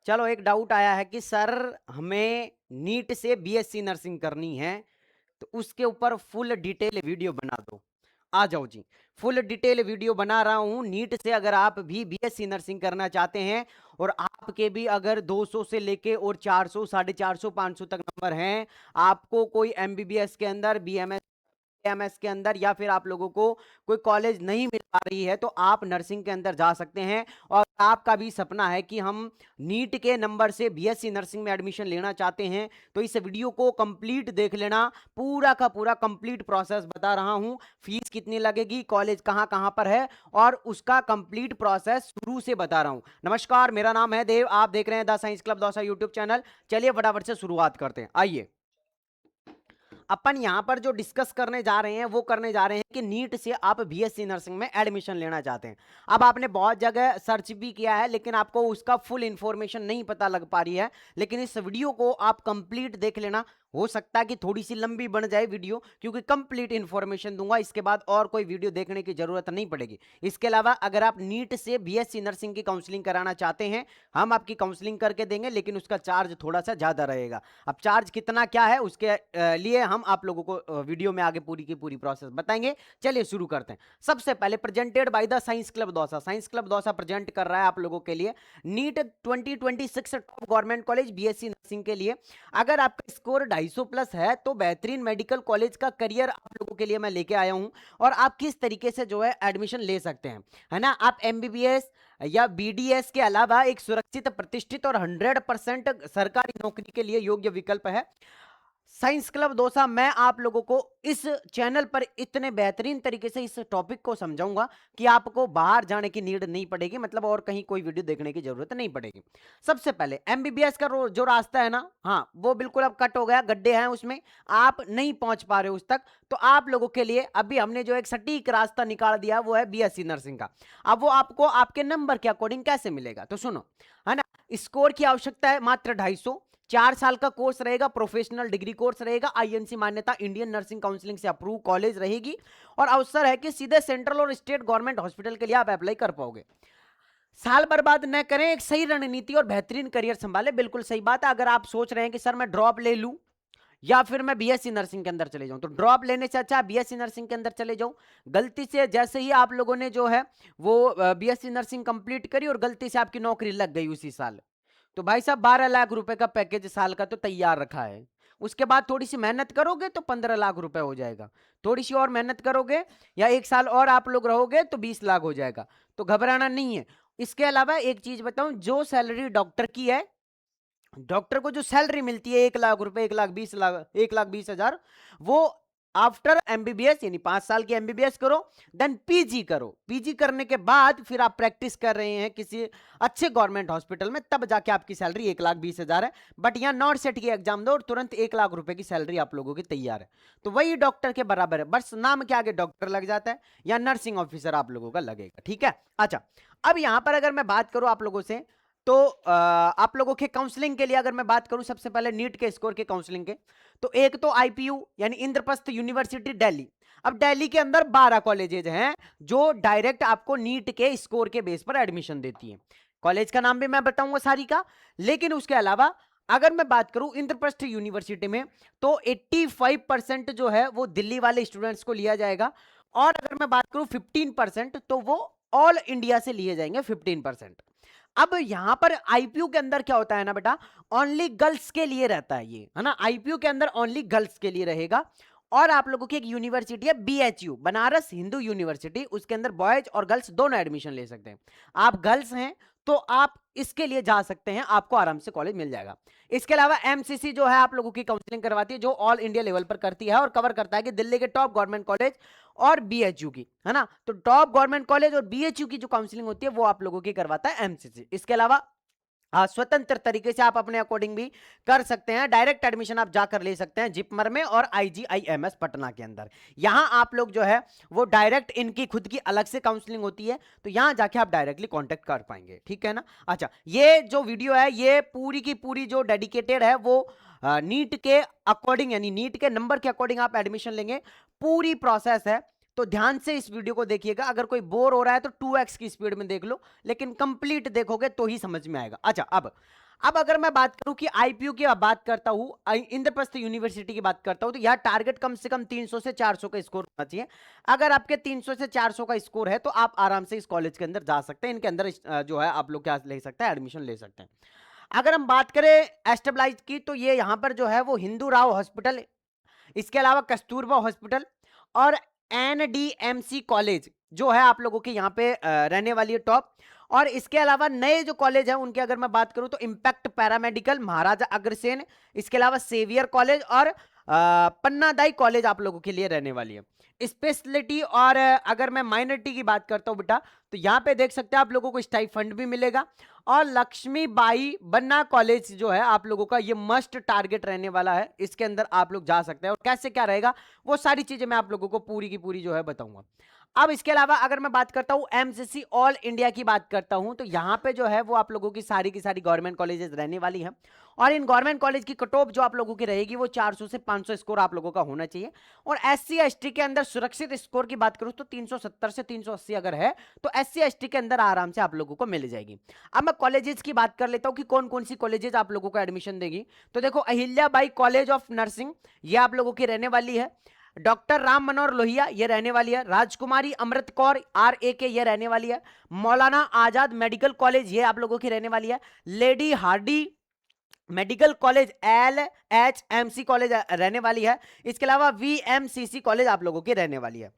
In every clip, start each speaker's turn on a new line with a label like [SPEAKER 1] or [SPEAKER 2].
[SPEAKER 1] चलो एक डाउट आया है कि सर हमें नीट से बीएससी नर्सिंग करनी है, तो उसके ऊपर फुल डिटेल वीडियो बना दो। आ जाओ जी, फुल डिटेल वीडियो बना रहा हूं नीट से। अगर आप भी बीएससी नर्सिंग करना चाहते हैं और आपके भी अगर 200 से लेके और 400, 450, 500 तक नंबर हैं, आपको कोई एमबीबीएस के अंदर, बीएमएस एमएस के अंदर, या फिर आप लोगों को कोई कॉलेज नहीं मिल पा रही है, तो आप नर्सिंग के अंदर जा सकते हैं। और आपका भी सपना है कि हम नीट के नंबर से बीएससी नर्सिंग में एडमिशन लेना चाहते हैं, तो इस वीडियो को कंप्लीट देख लेना। पूरा का पूरा कंप्लीट प्रोसेस बता रहा हूं, फीस कितनी लगेगी, कॉलेज कहां कहां पर है, और उसका कंप्लीट प्रोसेस शुरू से बता रहा हूं। नमस्कार, मेरा नाम है देव, आप देख रहे हैं the science club Dausa YouTube channel. चलिए फटाफट से शुरुआत करते हैं। आइए, अपन यहां पर जो डिस्कस करने जा रहे हैं वो करने जा रहे हैं कि नीट से आप बीएससी नर्सिंग में एडमिशन लेना चाहते हैं। अब आपने बहुत जगह सर्च भी किया है, लेकिन आपको उसका फुल इंफॉर्मेशन नहीं पता लग पा रही है। लेकिन इस वीडियो को आप कंप्लीट देख लेना। हो सकता है कि थोड़ी सी लंबी बन जाए वीडियो, क्योंकि कंप्लीट इंफॉर्मेशन दूंगा। इसके बाद और कोई वीडियो देखने की जरूरत नहीं पड़ेगी। इसके अलावा अगर आप नीट से बीएससी नर्सिंग की काउंसलिंग कराना चाहते हैं, हम आपकी काउंसलिंग करके देंगे, लेकिन उसका चार्ज थोड़ा सा ज्यादा रहेगा। अब चार्ज कितना क्या है उसके लिए हम आप लोगों को वीडियो में आगे पूरी की पूरी प्रोसेस बताएंगे। चलिए शुरू करते हैं। सबसे पहले presented by the science club Dausa. Science club Dausa present कर रहा है आप लोगों के लिए NEET 2026 top government college BSc nursing के लिए। अगर आपका स्कोर 250 प्लस है तो बेहतरीन मेडिकल कॉलेज का करियर आप लोगों के लिए मैं लेके आया हूं, और आप किस तरीके से जो है एडमिशन ले सकते हैं, है ना। आप एमबीबीएस या बीडीएस के अलावा एक सुरक्षित, प्रतिष्ठित और 100% सरकारी नौकरी के लिए योग्य विकल्प है साइंस क्लब दौसा। मैं आप लोगों को इस चैनल पर इतने बेहतरीन तरीके से इस टॉपिक को समझाऊंगा कि आपको बाहर जाने की नीड नहीं पड़ेगी, मतलब और कहीं कोई वीडियो देखने की जरूरत नहीं पड़ेगी। सबसे पहले एमबीबीएस का जो रास्ता है ना, हाँ वो बिल्कुल अब कट हो गया, गड्ढे हैं उसमें, आप नहीं पहुंच पा रहे उस तक। तो आप लोगों के लिए अभी हमने जो एक सटीक रास्ता निकाल दिया वो है बीएससी नर्सिंग का। अब वो आपको आपके नंबर के अकॉर्डिंग कैसे मिलेगा, तो सुनो, है ना। स्कोर की आवश्यकता है मात्र 250। 4 साल का कोर्स रहेगा, प्रोफेशनल डिग्री कोर्स रहेगा, आईएनसी मान्यता, इंडियन नर्सिंग काउंसिलिंग से अप्रूव कॉलेज रहेगी, और अवसर है कि सीधे सेंट्रल और स्टेट गवर्नमेंट हॉस्पिटल के लिए आप अप्लाई कर पाओगे। साल बर्बाद न करें, एक सही रणनीति और बेहतरीन करियर संभाले। बिल्कुल सही बात है। अगर आप सोच रहे हैं कि सर मैं ड्रॉप ले लूं या फिर मैं बीएससी नर्सिंग के अंदर चले जाऊं, तो ड्रॉप लेने से अच्छा बीएससी नर्सिंग के अंदर चले जाओ। गलती से जैसे ही आप लोगों ने जो है वो बीएससी नर्सिंग कंप्लीट करी और गलती से आपकी नौकरी लग गई उसी साल, तो भाई साहब 12 लाख रुपए का पैकेज साल का तो तैयार रखा है। उसके बाद थोड़ी सी मेहनत करोगे तो 15 लाख रुपए हो जाएगा। थोड़ी सी और मेहनत करोगे या 1 साल और आप लोग रहोगे तो 20 लाख हो जाएगा। तो घबराना नहीं है। इसके अलावा एक चीज बताऊं, जो सैलरी डॉक्टर की है, डॉक्टर को जो सैलरी मिलती है 1 लाख रुपए, 1,20,00,000, 1,20,000, वो आफ्टर एमबीबीएस यानी 5 साल की एमबीबीएस करो, देन पीजी करो। पीजी करने के बाद फिर आप प्रैक्टिस कर रहे हैं किसी अच्छे गवर्नमेंट हॉस्पिटल में, तब जाके आपकी सैलरी 1,20,000 है। बट यहाँ नॉट सेट की एग्जाम दो और तुरंत 1 लाख रुपए की सैलरी आप लोगों की तैयार है। तो वही डॉक्टर के बराबर है, बस नाम के आगे डॉक्टर लग जाता है या नर्सिंग ऑफिसर आप लोगों का लगेगा। ठीक है, अच्छा। अब यहां पर अगर मैं बात करूं आप लोगों से, तो आप लोगों के काउंसलिंग के लिए अगर मैं बात करूं, सबसे पहले नीट के स्कोर के काउंसलिंग के, तो एक तो आईपीयू यानी इंद्रप्रस्थ यूनिवर्सिटी दिल्ली। अब दिल्ली के अंदर 12 कॉलेजेज हैं जो डायरेक्ट आपको नीट के स्कोर के बेस पर एडमिशन देती है। कॉलेज का नाम भी मैं बताऊंगा सारी का, लेकिन उसके अलावा अगर मैं बात करूं इंद्रप्रस्थ यूनिवर्सिटी में, तो 85% जो है वो दिल्ली वाले स्टूडेंट्स को लिया जाएगा, और अगर मैं बात करूं 15% तो वो ऑल इंडिया से लिए जाएंगे 15%। अब यहां पर आईपीयू के अंदर क्या होता है ना बेटा, ओनली गर्ल्स के लिए रहता है ये, है ना। आईपीयू के अंदर ओनली गर्ल्स के लिए रहेगा। और आप लोगों की एक यूनिवर्सिटी है बीएचयू, बनारस हिंदू यूनिवर्सिटी, उसके अंदर बॉयज और गर्ल्स दोनों एडमिशन ले सकते हैं। आप गर्ल्स हैं तो आप इसके लिए जा सकते हैं, आपको आराम से कॉलेज मिल जाएगा। इसके अलावा एमसीसी जो है आप लोगों की काउंसलिंग करवाती है, जो ऑल इंडिया लेवल पर करती है और कवर करता है कि दिल्ली के टॉप गवर्नमेंट कॉलेज और बीएचयू की, है ना। तो टॉप गवर्नमेंट कॉलेज और बीएचयू की जो काउंसलिंग होती है वो आप लोगों की करवाता है एमसीसी। इसके अलावा स्वतंत्र तरीके से आप अपने अकॉर्डिंग भी कर सकते हैं। डायरेक्ट एडमिशन आप जाकर ले सकते हैं जिपमर में और आईजीआईएमएस पटना के अंदर। यहां आप लोग जो है वो डायरेक्ट, इनकी खुद की अलग से काउंसलिंग होती है, तो यहां जाके आप डायरेक्टली कांटेक्ट कर पाएंगे। ठीक है ना। अच्छा, ये जो वीडियो है ये पूरी की पूरी जो डेडिकेटेड है वो नीट के अकॉर्डिंग, यानी नीट के नंबर के अकॉर्डिंग आप एडमिशन लेंगे, पूरी प्रोसेस है। तो ध्यान से इस वीडियो को देखिएगा। अगर कोई बोर हो रहा है तो 2x की स्पीड में देख लो, लेकिन कंप्लीट देखोगे तो ही समझ में आएगा। अच्छा, अब अब अगर मैं बात करूं कि आईपीयू की बात करता हूं, इंद्रप्रस्थ यूनिवर्सिटी की बात करता हूं, तो यह टारगेट कम से कम 300 से 400 का स्कोर होना चाहिए। अगर आपके 300 से 400 का स्कोर है तो आप आराम से इस कॉलेज के अंदर जा सकते हैं। इनके अंदर जो है आप लोग क्या ले सकते हैं, एडमिशन ले सकते हैं। अगर हम बात करें एस्टेब्लाइज की, तो ये यहां पर जो है वो हिंदू राव हॉस्पिटल, इसके अलावा कस्तूरबा हॉस्पिटल और एनडीएमसी कॉलेज जो है आप लोगों के यहाँ पे रहने वाली है टॉप। और इसके अलावा नए जो कॉलेज हैं उनकी अगर मैं बात करूं तो इम्पैक्ट पैरामेडिकल, महाराजा अग्रसेन, इसके अलावा सेवियर कॉलेज और पन्नादाई कॉलेज आप लोगों के लिए रहने वाली है। स्पेशलिटी और अगर मैं माइनॉरिटी की बात करता हूं बेटा, तो यहां पे देख सकते हैं आप लोगों को स्टाइफंड भी मिलेगा। और लक्ष्मीबाई बन्ना कॉलेज जो है आप लोगों का ये मस्ट टारगेट रहने वाला है, इसके अंदर आप लोग जा सकते हैं। और कैसे क्या रहेगा वो सारी चीजें मैं आप लोगों को पूरी की पूरी जो है बताऊंगा। अब इसके अलावा अगर मैं बात करता हूं एमसीसी ऑल इंडिया की बात करता हूं, तो यहां पे जो है वो आप लोगों की सारी गवर्नमेंट कॉलेजेस रहने वाली हैं। और इन गवर्नमेंट कॉलेज की कट ऑफ जो आप लोगों की रहेगी वो 400 से 500 स्कोर आप लोगों का होना चाहिए। और एससी एसटी के अंदर सुरक्षित स्कोर की बात करूं तो 370 से 380 अगर है तो एससी एसटी के अंदर आराम से आप लोगों को मिल जाएगी। अब मैं कॉलेजेस की बात कर लेता हूं कि कौन कौन सी कॉलेजेस आप लोगों को एडमिशन देगी। तो देखो, अहिल्याबाई कॉलेज ऑफ नर्सिंग ये आप लोगों की रहने वाली है। डॉक्टर राम मनोहर लोहिया ये रहने वाली है। राजकुमारी अमृत कौर RAK ये रहने वाली है। मौलाना आजाद मेडिकल कॉलेज ये आप लोगों की रहने वाली है। Lady Hardy medical college LHMC college रहने वाली है। इसके अलावा VMCC कॉलेज आप लोगों की रहने वाली है।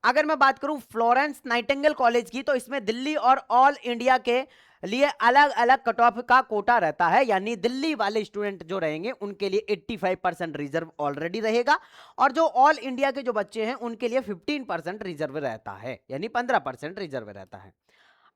[SPEAKER 1] अगर मैं बात करूं फ्लोरेंस नाइटिंगेल कॉलेज की, तो इसमें दिल्ली और ऑल इंडिया के लिए अलग अलग कट ऑफ का कोटा रहता है, यानी दिल्ली वाले स्टूडेंट जो रहेंगे उनके लिए 85% रिजर्व ऑलरेडी रहेगा। और जो ऑल इंडिया के जो बच्चे हैं उनके लिए 15% रिजर्व रहता है, यानी 15% रिजर्व रहता है।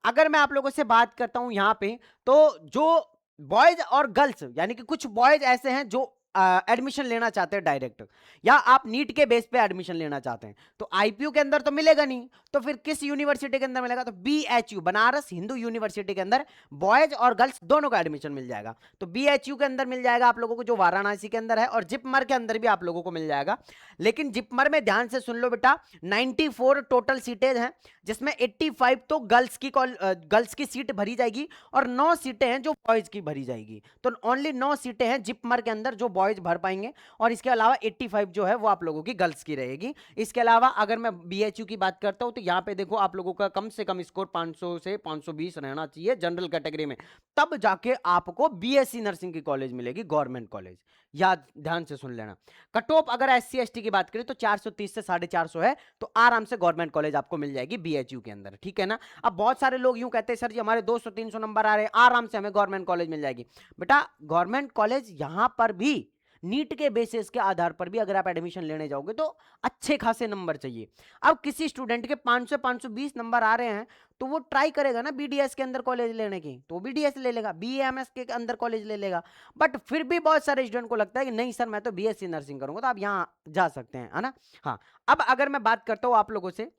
[SPEAKER 1] अगर मैं आप लोगों से बात करता हूं यहां पे, तो जो बॉयज और गर्ल्स, यानी कि कुछ बॉयज ऐसे हैं जो एडमिशन लेना चाहते हैं डायरेक्ट, या आप नीट के बेस पे एडमिशन लेना चाहते हैं, तो आईपीयू के अंदर तो मिलेगा नहीं, तो फिर किस यूनिवर्सिटी के अंदर मिलेगा? तो BHU बनारस हिंदू यूनिवर्सिटी के अंदर बॉयज और गर्ल्स दोनों का एडमिशन मिल जाएगा। तो BHU के अंदर मिल जाएगा आप लोगों को, जो वाराणसी के अंदर है, और जिपमर के अंदर भी आप लोगों को मिल जाएगा। लेकिन जिपमर में ध्यान से सुन लो बेटा, 94 टोटल सीटें हैं, जिसमें 85 तो गर्ल्स की सीट भरी जाएगी और 9 सीटें हैं जो बॉयज की भरी जाएगी। तो ओनली 9 सीटें हैं जिपमर के अंदर जो बॉयज भर पाएंगे, और इसके अलावा 85 जो है वो आप लोगों की गर्ल्स की रहेगी। इसके अलावा अगर मैं BHU की बात करता हूं, तो यहां पे देखो आप लोगों का कम से कम स्कोर 500 से 520 रहना चाहिए जनरल कैटेगरी में, तब जाके आपको BSc नर्सिंग की कॉलेज मिलेगी, गवर्नमेंट कॉलेज। याद ध्यान से सुन लेना। कट ऑफ अगर SC ST की बात करें तो 430 से 450 है, तो आराम से गवर्नमेंट कॉलेज आपको मिल जाएगी BHU के अंदर, ठीक है ना। अब बहुत सारे लोग यूं कहते हैं सर जी हमारे 200-300 नंबर आ रहे हैं, आराम से हमें गवर्नमेंट कॉलेज मिल जाएगी। बेटा गवर्नमेंट कॉलेज यहां पर भी नीट के बेसिस के आधार पर भी अगर आप एडमिशन लेने जाओगे तो अच्छे खासे नंबर चाहिए। अब किसी स्टूडेंट के 500 520 नंबर आ रहे हैं, तो वो ट्राई करेगा ना BDS के अंदर कॉलेज लेने की, तो BDS ले लेगा, BAMS के अंदर कॉलेज ले लेगा। बट फिर भी बहुत सारे स्टूडेंट को लगता है कि नहीं सर मैं तो BSc नर्सिंग करूंगा, तो आप यहाँ जा सकते हैं, है ना। हाँ, अब अगर मैं बात करता हूँ आप लोगों से,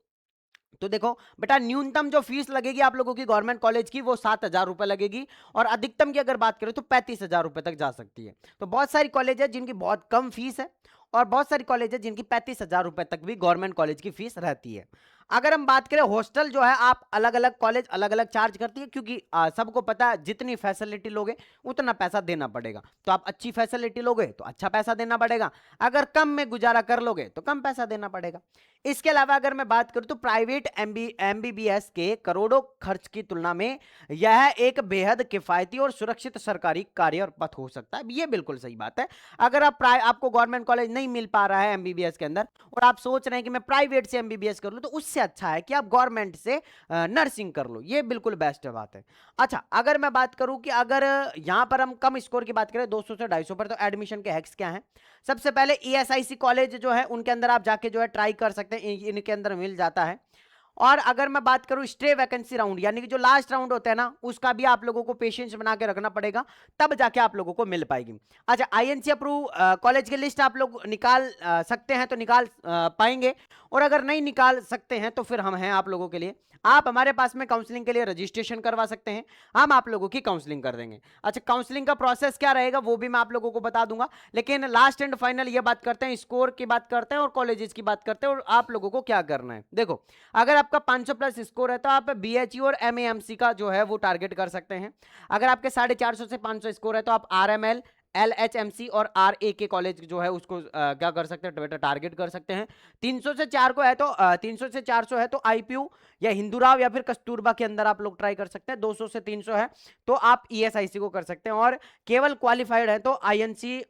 [SPEAKER 1] तो देखो बेटा न्यूनतम जो फीस लगेगी आप लोगों की गवर्नमेंट कॉलेज की वो 7,000 रुपए लगेगी, और अधिकतम की अगर बात करें तो 35,000 रुपए तक जा सकती है। तो बहुत सारी कॉलेज है जिनकी बहुत कम फीस है, और बहुत सारी कॉलेज है जिनकी 35,000 रुपए तक भी गवर्नमेंट कॉलेज की फीस रहती है। अगर हम बात करें हॉस्टल जो है, आप अलग अलग कॉलेज अलग अलग चार्ज करती है, क्योंकि सबको पता है जितनी फैसिलिटी लोगे उतना पैसा देना पड़ेगा। तो आप अच्छी फैसिलिटी लोगे तो अच्छा पैसा देना पड़ेगा, अगर कम में गुजारा कर लोगे तो कम पैसा देना पड़ेगा। इसके अलावा अगर मैं बात करूं तो प्राइवेट MBBS के करोड़ों खर्च की तुलना में यह एक बेहद किफायती और सुरक्षित सरकारी कार्य और पथ हो सकता है। ये बिल्कुल सही बात है। अगर आपको गवर्नमेंट कॉलेज नहीं मिल पा रहा है MBBS के अंदर, और आप सोच रहे हैं कि मैं प्राइवेट से MBBS कर लूं, तो उससे अच्छा है कि आप गवर्नमेंट से नर्सिंग कर लो, ये बिल्कुल बेस्ट बात है। अच्छा, अगर मैं बात करूं कि अगर यहां पर हम कम स्कोर की बात करें 200 से 250 पर, तो एडमिशन के हैक्स क्या हैं? सबसे पहले ESIC कॉलेज जो है उनके अंदर आप जाके जो है ट्राई कर सकते हैं, इनके अंदर मिल जाता है। और अगर मैं बात करूं स्टे वैकेंसी राउंड, यानी कि जो लास्ट राउंड होता है ना, उसका भी आप लोगों को पेशेंस बना के रखना पड़ेगा, तब जाके आप लोगों को मिल पाएगी। अच्छा, INC अप्रूव कॉलेज की लिस्ट आप लोग निकाल सकते हैं तो निकाल पाएंगे, और अगर नहीं निकाल सकते हैं तो फिर हम हैं आप लोगों के लिए। आप हमारे पास में काउंसलिंग के लिए रजिस्ट्रेशन करवा सकते हैं, हम आप लोगों की काउंसलिंग कर देंगे। अच्छा, काउंसलिंग का प्रोसेस क्या रहेगा वो भी मैं आप लोगों को बता दूंगा, लेकिन लास्ट एंड फाइनल ये बात करते हैं, स्कोर की बात करते हैं और कॉलेजेस की बात करते हैं और आप लोगों को क्या करना है। देखो, अगर आपका 500 प्लस स्कोर है तो आप बीएचयू और एमएएमसी का जो है वो टारगेट कर सकते हैं। अगर आपके 450 से 500 स्कोर है तो आप आरएमएल, एलएचएमसी और आरए के कॉलेज जो है उसको क्या कर सकते हैं, टारगेट कर सकते हैं। 300 से 4 को है तो 300 से 400 है तो आईपीयू या हिंदूराव या फिर कस्तूरबा के अंदर आप लोग ट्राई कर सकते हैं। 200 से 300 है तो आप ईएसआईसी को कर सकते हैं, और केवल क्वालिफाइड है तो INC,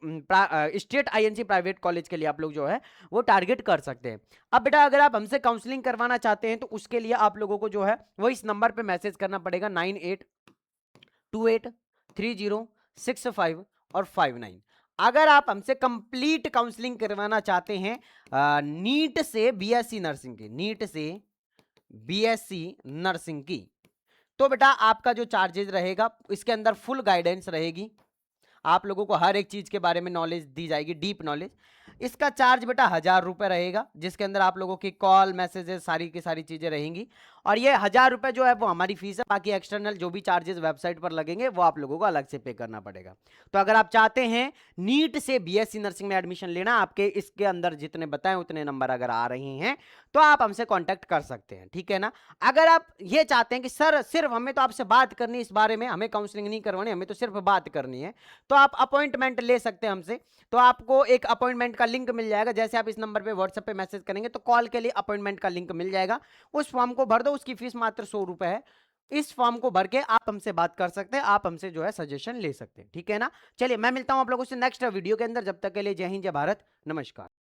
[SPEAKER 1] state INC private college के लिए आप लोग जो है वो टारगेट कर सकते हैं। अब बेटा अगर आप हमसे काउंसलिंग करवाना चाहते हैं तो उसके लिए आप लोगों को जो है वो इस नंबर पे मैसेज करना पड़ेगा 98283065 और 59। अगर आप हमसे कंप्लीट काउंसलिंग करवाना चाहते हैं नीट से बीएससी नर्सिंग की, नीट से बीएससी नर्सिंग की, तो बेटा आपका जो चार्जेस रहेगा इसके अंदर फुल गाइडेंस रहेगी, आप लोगों को हर एक चीज के बारे में नॉलेज दी जाएगी, डीप नॉलेज। इसका चार्ज बेटा 1000 रुपए रहेगा, जिसके अंदर आप लोगों की कॉल मैसेजेस सारी की सारी चीजें रहेंगी, और ये 1000 रुपए जो है वो हमारी फीस है। बाकी एक्सटर्नल जो भी चार्जेस वेबसाइट पर लगेंगे वो आप लोगों को अलग से पे करना पड़ेगा। तो अगर आप चाहते हैं नीट से बीएससी नर्सिंग में एडमिशन लेना, आपके इसके अंदर जितने बताएं उतने नंबर अगर आ रहे हैं तो आप हमसे कांटेक्ट कर सकते हैं, ठीक है ना। अगर आप ये चाहते हैं कि सर सिर्फ हमें तो आपसे बात करनी इस बारे में, हमें काउंसलिंग नहीं करवानी, हमें तो सिर्फ बात करनी है, तो आप अपॉइंटमेंट ले सकते हैं हमसे। तो आपको एक अपॉइंटमेंट का लिंक मिल जाएगा, जैसे आप इस नंबर पे व्हाट्सएप पे मैसेज करेंगे तो कॉल के लिए अपॉइंटमेंट का लिंक मिल जाएगा, उस फॉर्म को भर दो, उसकी फीस मात्र 100 रुपए है। इस फॉर्म को भर के आप हमसे बात कर सकते हैं, आप हमसे जो है सजेशन ले सकते हैं, ठीक है ना। चलिए मैं मिलता हूं आप लोगों से नेक्स्ट वीडियो के अंदर, जब तक के लिए जय हिंद, जय भारत, नमस्कार।